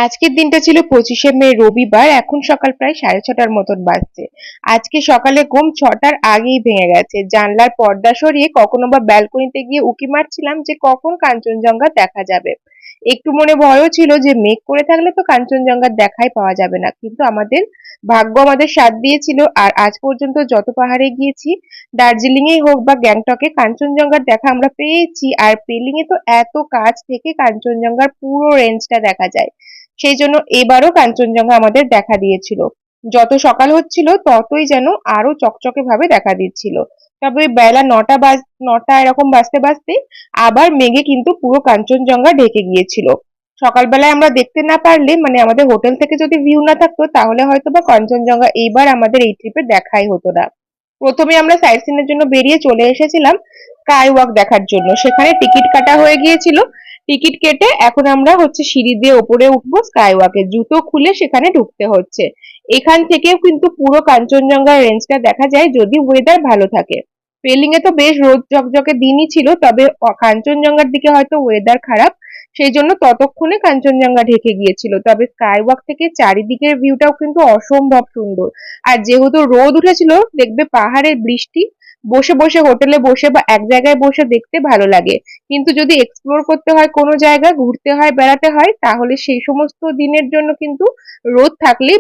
আজকের দিনটা ছিল 25শে মে, রবিবার। এখন সকাল প্রায় 6:30টার মতন বাজছে। আজকে সকালে ঘুম 6টার আগেই ভেঙে গেছে। জানলার পর্দা সরিয়ে কখনো বা ব্যালকনিতে গিয়ে উঁকি মারছিলাম যে কখন কাঞ্চনজঙ্ঘা দেখা যাবে। একটু মনে ভয়ও ছিল যে মেঘ করে থাকলে তো কাঞ্চনজঙ্ঘার দেখাই পাওয়া যাবে না, কিন্তু ভাগ্য আমাদের সাথ দিয়েছিল। আর আজ পর্যন্ত যত পাহাড়ে গিয়েছি, দার্জিলিং এ হোক বা গ্যাংটকে, কাঞ্চনজঙ্ঘার দেখা আমরা পেয়েছি। আর পেলিং এ তো এত কাছ থেকে কাঞ্চনজঙ্ঘার পুরো রেঞ্জটা দেখা যায়। সেই জন্য এবারও কাঞ্চনজঙ্ঘা আমাদের দেখা দিয়েছিল। যত সকাল হচ্ছিল ততই যেন আরো চকচকে ভাবে দেখা দিচ্ছিল। তবে বেলা 9টা এরকম বাজতে বাজতে আবার মেঘে কিন্তু পুরো কাঞ্চনজঙ্ঘা ঢেকে গিয়েছিল। সকালবেলায় আমরা দেখতে না পারলে, মানে আমাদের হোটেল থেকে যদি ভিউ না থাকতো, তাহলে হয়তো বা কাঞ্চনজঙ্ঘা এইবার আমাদের এই ট্রিপে দেখাই হতো না। প্রথমে আমরা সাইট সিন এর জন্য বেরিয়ে চলে এসেছিলাম স্কাই ওয়াক দেখার জন্য। সেখানে টিকিট কাটা হয়ে গিয়েছিল। টিকিট কেটে এখন আমরা সিঁড়ি দিয়ে ওপরে উঠবো স্কাই ওয়াকে। জুতো খুলে সেখানে ঢুকতে হচ্ছে। এখান থেকেও কিন্তু পুরো কাঞ্চনজঙ্ঘার রেঞ্জটা দেখা যায় যদি ওয়েদার ভালো থাকে। পেলিং এ তো বেশ রোদ ঝকঝকে দিনই ছিল, তবে কাঞ্চনজঙ্ঘার দিকে হয়তো ওয়েদার খারাপ, সেই জন্য ততক্ষণে কাঞ্চনজঙ্ঘা ঢেকে গিয়েছিল। তবে স্কাই ওয়াক থেকে চারিদিকের ভিউটাও কিন্তু অসম্ভব সুন্দর। আর যেহেতু রোদ উঠেছিল, দেখবে পাহাড়ের বৃষ্টি বসে বসে হোটেলে বসে বা এক জায়গায় বসে দেখতে ভালো লাগে। কিন্তু যদি এক্সপ্লোর করতে হয়, কোনো জায়গা ঘুরতে হয়, বেড়াতে হয়, তাহলে সেই সমস্ত দিনের জন্য কিন্তু রোদ থাকলেই